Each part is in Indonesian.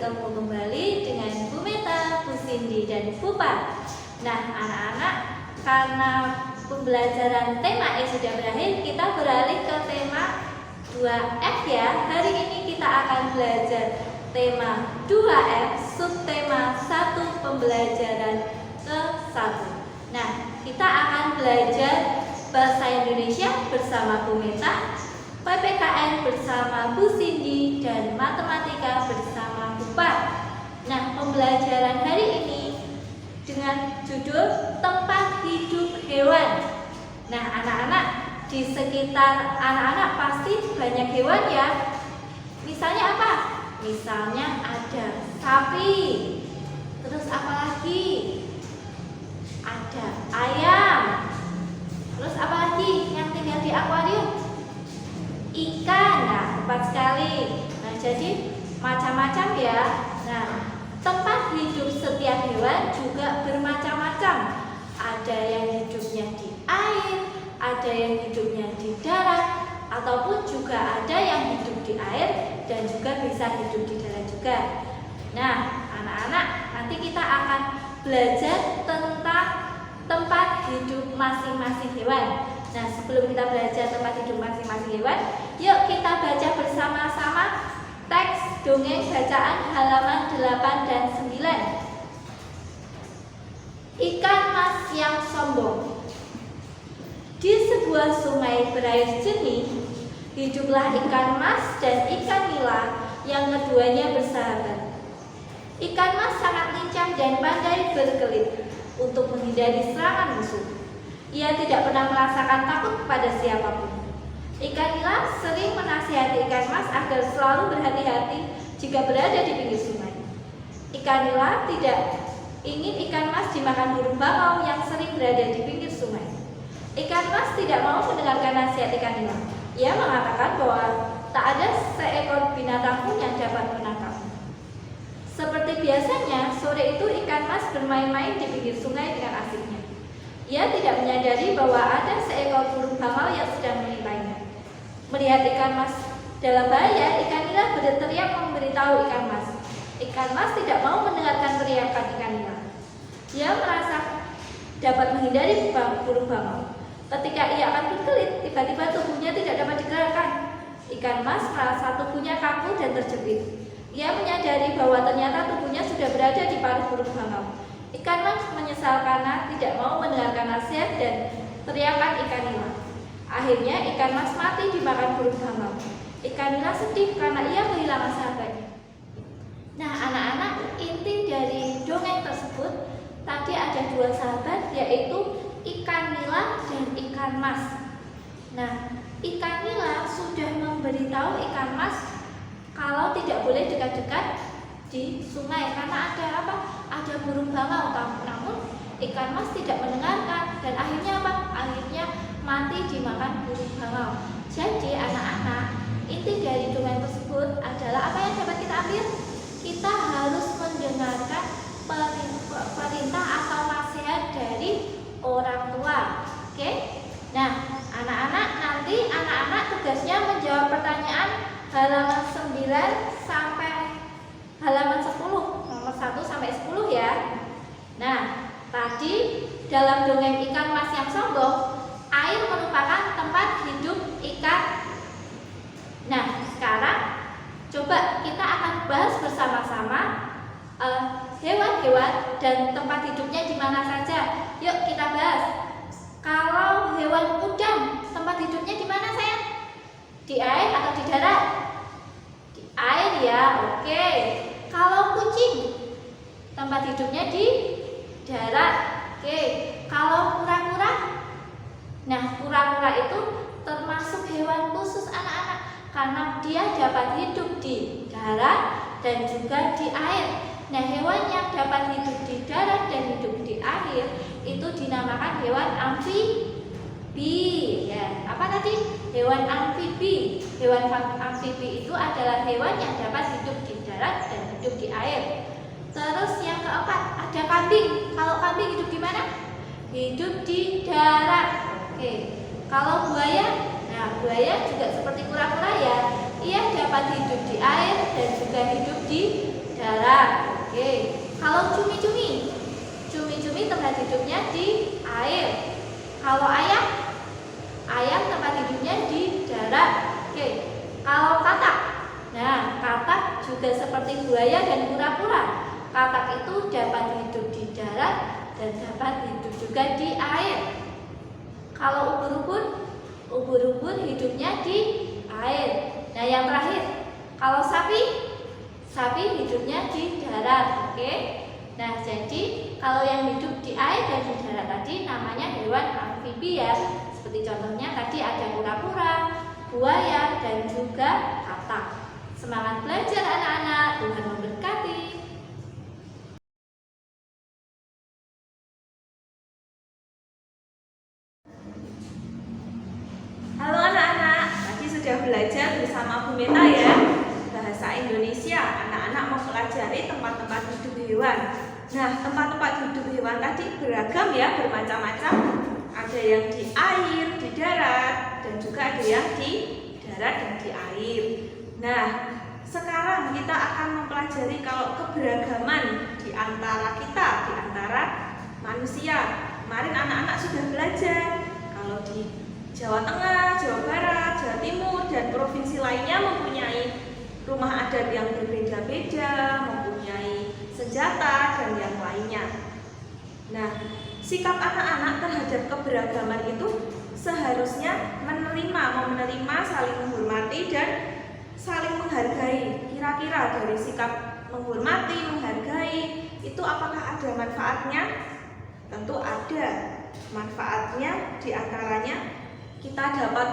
bertemu kembali dengan Bu Meta, Bu Cindy, dan Bu Pat. Nah, anak-anak, karena pembelajaran tema E sudah berakhir, kita beralih ke tema 2F ya. Hari ini kita akan belajar tema 2F, subtema 1 pembelajaran ke-1. Nah, kita akan belajar Bahasa Indonesia bersama Bu Meta, PPKN bersama Bu Cindy, dan Matematika bersama Bu Pat. Nah, pembelajaran hari ini dengan judul Tempat Hidup Hewan. Nah, anak-anak, di sekitar anak-anak pasti banyak hewan ya. Misalnya apa? Misalnya ada sapi. Terus apa lagi? Ada ayam. Terus apa lagi yang tinggal di akuarium? Ikan. Nah, tepat sekali. Nah, jadi macam-macam ya. Nah, tempat hidup setiap hewan juga bermacam-macam. Ada yang hidupnya di air, ada yang hidupnya di darat, ataupun juga ada yang hidup di air dan juga bisa hidup di darat juga. Nah, anak-anak, nanti kita akan belajar tentang tempat hidup masing-masing hewan. Nah, sebelum kita belajar tempat hidup masing-masing hewan, yuk kita baca bersama-sama teks dongeng bacaan halaman 8 dan 9. Ikan mas yang sombong. Di sebuah sungai berair jernih, hiduplah ikan mas dan ikan nila yang keduanya bersahabat. Ikan mas sangat lincah dan pandai berkelit untuk menghindari serangan musuh. Ia tidak pernah merasakan takut pada siapapun. Ikan nila sering menasihati ikan mas agar selalu berhati-hati jika berada di pinggir sungai. Ikan nila tidak ingin ikan mas dimakan burung bangau yang sering berada di pinggir sungai. Ikan mas tidak mau mendengarkan nasihat ikan nila. Ia mengatakan bahwa tak ada seekor binatang pun yang dapat menangkapnya. Seperti biasanya, sore itu ikan mas bermain-main di pinggir sungai dengan asiknya. Ia tidak menyadari bahwa ada seekor burung bangau yang sedang mengintainya. Melihat ikan mas dalam bahaya, ikan nila berteriak memberitahu ikan mas. Ikan mas tidak mau mendengarkan teriakan ikan nila. Ia merasa dapat menghindari burung bangau. Ketika ia akan berkelit, tiba-tiba tubuhnya tidak dapat digerakkan. Ikan mas merasa tubuhnya kaku dan terjepit. Ia menyadari bahwa ternyata tubuhnya sudah berada di paruh burung bangau. Ikan mas menyesal karena tidak mau mendengarkan nasihat dan teriakan ikan nila. Akhirnya ikan mas mati dimakan burung bangau. Ikan nila sedih karena ia kehilangan sahabatnya. Nah, anak-anak, inti dari dongeng tersebut tadi ada dua sahabat, yaitu ikan nila dan ikan mas. Nah, ikan nila sudah memberitahu ikan mas kalau tidak boleh dekat-dekat di sungai karena ada apa? Ada burung bangau. Namun ikan mas tidak mendengarkan dan akhirnya apa? Akhirnya mati dimakan burung bangau. Jadi anak-anak, inti dari dongeng tersebut adalah apa yang dapat kita ambil? Kita harus mendengarkan perintah atau nasihat dari orang tua. Oke? Nah, anak-anak, nanti anak-anak tugasnya menjawab pertanyaan halaman 9 sampai halaman 10, nomor 1 sampai 10 ya. Nah, tadi dalam dongeng ikan mas yang sombong, air merupakan tempat hidup ikan. Nah, sekarang coba kita akan bahas bersama-sama hewan-hewan dan tempat hidupnya di mana saja. Yuk kita bahas. Kalau hewan udang, tempat hidupnya di mana sayang? Di air atau di darat? Di air ya, oke. Kalau kucing, tempat hidupnya di darat. Oke. Kalau kura-kura? Nah, kura-kura itu termasuk hewan khusus anak-anak karena dia dapat hidup di darat dan juga di air. Nah, hewan yang dapat hidup di darat dan hidup di air itu dinamakan hewan amfibi. Ya, apa tadi? Hewan amfibi. Hewan amfibi itu adalah hewan yang dapat hidup di darat dan hidup di air. Terus yang keempat, ada kambing. Kalau kambing hidup di mana? Hidup di darat. Oke. Kalau buaya, nah buaya juga seperti kura-kura ya. Ia dapat hidup di air dan juga hidup di darat. Oke. Kalau cumi-cumi, cumi-cumi tempat hidupnya di air. Kalau ayam, ayam tempat hidupnya di darat. Oke. Kalau katak, nah katak juga seperti buaya dan kura-kura. Katak itu dapat hidup di darat dan dapat hidup juga di air. Kalau ubur-ubur hidupnya di air. Nah yang terakhir, kalau sapi hidupnya di darat. Oke. Nah jadi kalau yang hidup di air dan di darat tadi namanya hewan amfibi ya. Seperti contohnya tadi ada kura-kura, buaya, dan juga katak. Semangat belajar anak-anak, Tuhan memberkati. Halo anak-anak, tadi sudah belajar bersama Bu Meta ya bahasa Indonesia. Anak-anak mempelajari tempat-tempat hidup hewan. Nah, tempat-tempat hidup hewan tadi beragam ya, bermacam-macam. Ada yang di air, di darat, dan juga ada yang di darat dan di air. Nah, sekarang kita akan mempelajari kalau keberagaman di antara kita, di antara manusia. Kemarin anak-anak sudah belajar kalau di Jawa Tengah, Jawa Barat, Jawa Timur, dan provinsi lainnya mempunyai rumah adat yang berbeda-beda, mempunyai senjata, dan yang lainnya. Nah, sikap anak-anak terhadap keberagaman itu seharusnya menerima, saling menghormati, dan saling menghargai. Kira-kira dari sikap menghormati, menghargai, itu apakah ada manfaatnya? Tentu ada manfaatnya, diantaranya kita dapat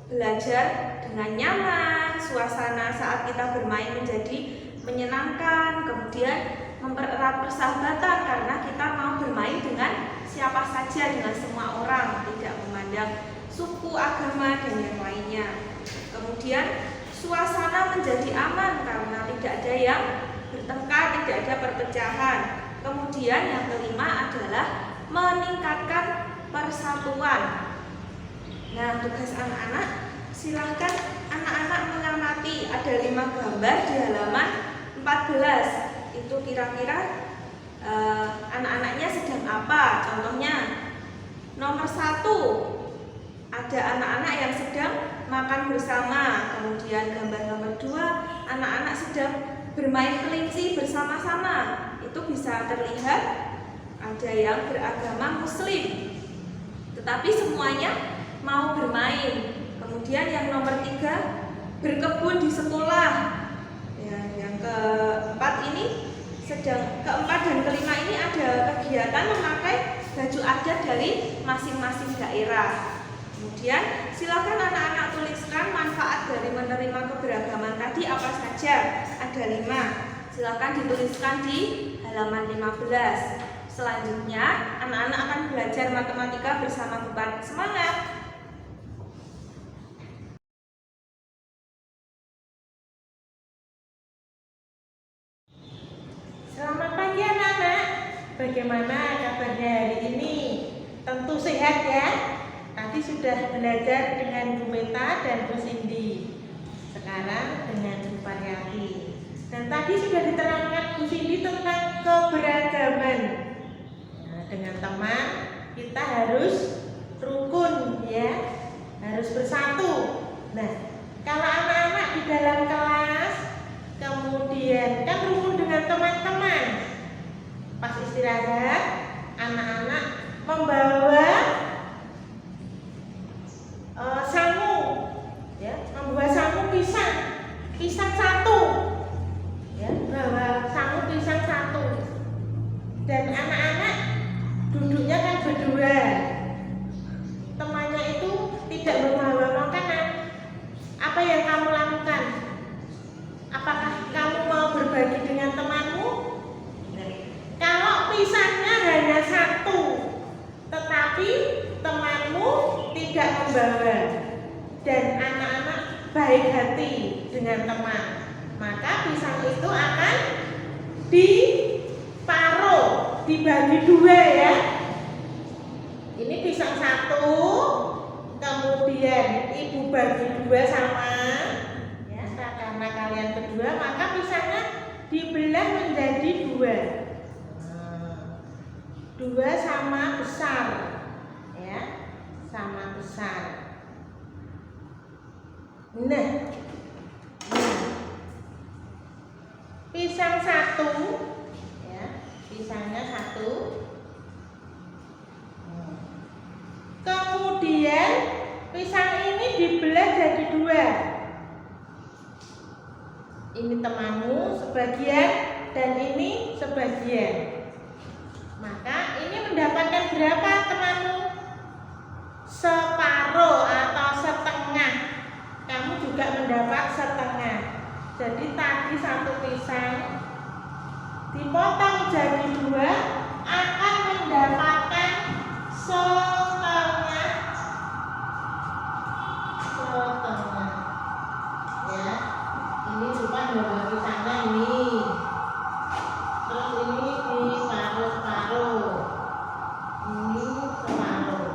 belajar dengan nyaman, suasana saat kita bermain menjadi menyenangkan, kemudian mempererat persahabatan karena kita mau bermain dengan siapa saja, dengan semua orang, tidak memandang suku, agama, dan yang lainnya. Kemudian suasana menjadi aman karena tidak ada yang bertengkar, tidak ada perpecahan. Kemudian yang kelima adalah meningkatkan persatuan. Nah, tugas anak-anak, silahkan anak-anak mengamati, ada 5 gambar di halaman 14. Itu kira-kira anak-anaknya sedang apa? Contohnya nomor 1, ada anak-anak yang sedang makan bersama. Kemudian gambar nomor 2, anak-anak sedang bermain kelinci bersama-sama. Itu bisa terlihat ada yang beragama Muslim, tetapi semuanya mau bermain. Kemudian yang nomor 3, berkebun di sekolah. Ya, yang keempat dan kelima ini ada kegiatan memakai baju adat dari masing-masing daerah. Kemudian silakan anak-anak tuliskan manfaat dari menerima keberagaman tadi apa saja. Ada 5. Silakan dituliskan di halaman 15. Selanjutnya anak-anak akan belajar matematika bersama Bu Pat. Semangat! Selamat pagi anak-anak. Bagaimana kabarnya hari ini? Tentu sehat ya. Tadi sudah belajar dengan Bu Meta dan Bu Cindy. Sekarang dengan Bu Paryati. Dan tadi sudah diterangkan Bu Cindy tentang keberagaman. Nah, dengan teman kita harus rukun ya, harus bersatu. Nah, kalau anak-anak di dalam kelas kemudian kan rukun dengan teman-teman. Pas istirahat, anak-anak membawa sangu, ya, membawa sangu pisang 1, ya, bawa sangu pisang 1. Dan anak-anak duduknya kan berdua. Temannya itu tidak membawa makanan. Apa yang kamu lakukan? Apakah kamu mau berbagi dengan temanmu? Kalau pisangnya hanya 1, tetapi temanmu tidak membawa, dan anak-anak baik hati dengan teman, maka pisang itu akan diparuh, dibagi 2 ya. Ini pisang 1, kemudian ibu bagi 2 sama. Karena kalian berdua, maka pisangnya dibelah menjadi dua. Dua sama besar, ya, sama besar. Nah, pisang satu, ya, pisangnya satu. Kemudian pisang ini dibelah jadi dua. Ini temanmu sebagian dan ini sebagian. Maka ini mendapatkan berapa temanmu? Separuh atau setengah. Kamu juga mendapat setengah. Jadi tadi satu pisang dipotong jadi dua akan mendapatkan setengah. Ya, ini cuma dua pisangnya ini. Terus ini separuh. Ini separuh.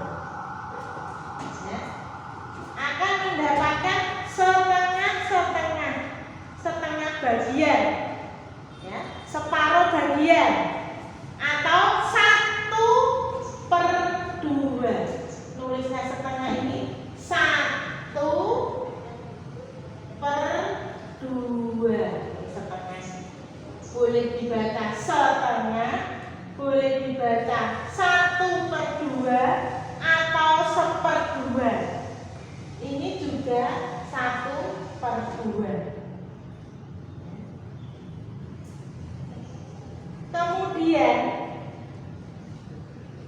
Ya. Akan mendapatkan setengah bagian. Ya, separuh bagian atau 1/2. Nulisnya setengah ini 1/2. Setengah. Boleh dibaca setengah, boleh dibaca 1/2 atau 1/2. Ini juga 1/2. Kemudian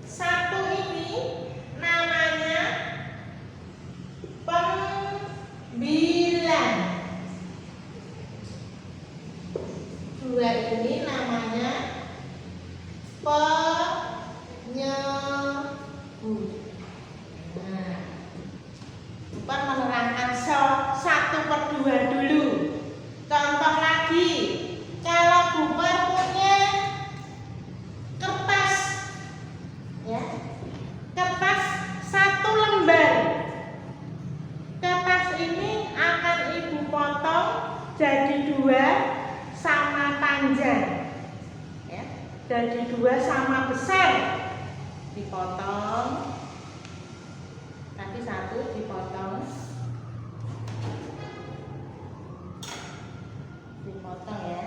satu ini namanya pembilang. Dua ini namanya penyebut. Nah, Bukan menerangkan 1/2 dulu. Contoh lagi, kalau Bukan punya kertas, ya, kertas 1 lembar. Kertas ini akan Ibu potong jadi 2 sama panjang, ya, jadi 2 sama besar. Dipotong, nanti 1 dipotong, ya.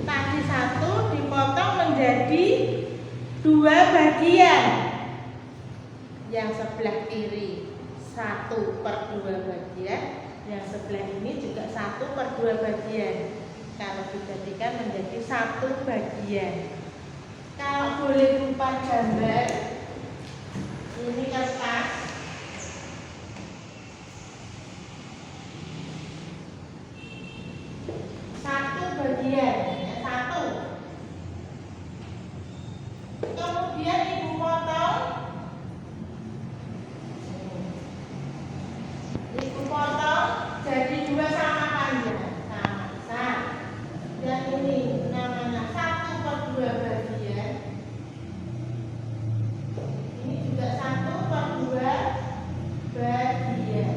Tadi 1 dipotong menjadi 2 bagian. Yang sebelah kiri 1/2 bagian, yang sebelah ini juga 1/2 bagian. Kalau dijadikan menjadi 1 bagian. Kalau boleh Bukan gambar, ini kertas. Satu bagian, ya, 1. Kemudian Ibu potong. Ibu potong jadi 2 sama panjang, sama besar. Dan ini namanya 1/2 bagian. Ini juga 1/2 bagian.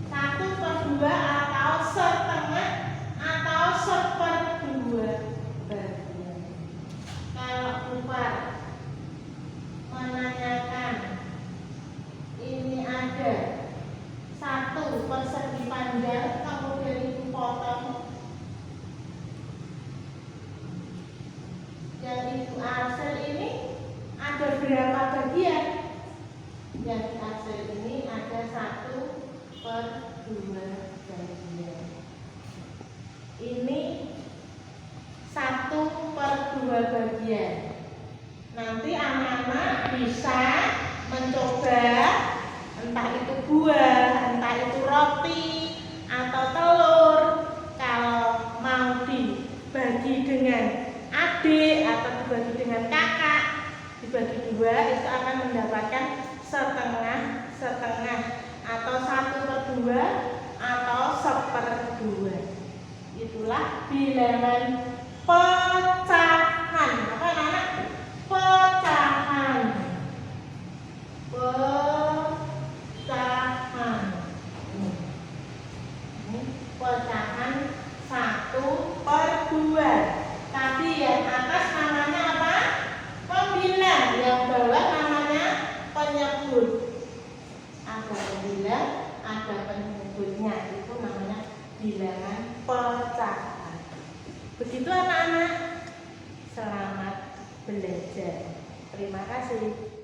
1/2 atau setengah atau 1/2 bagian. Kalau Bukan menanyakan ini ada 1 persegi panjang, kemudian Ibu potong, yang Ibu hasil ini ada berapa bagian? Yang hasil ini ada 1/2 bagian. Ini 1/2 bagian. Nanti anak-anak bisa mencoba, entah itu buah, entah itu roti atau telur. Kalau mau dibagi dengan adik atau dibagi dengan kakak, dibagi 2, itu akan mendapatkan setengah atau 1/2 atau 1/2. Itulah bilangan pecahan. Apa anak-anak? pecahan 1/2. Tadi yang atas namanya apa? Pembilang, yang bawah namanya penyebut. Ada pembilang, ada penyebutnya, itu namanya bilangan pecahan. Begitu anak-anak. Selamat belajar. Terima kasih.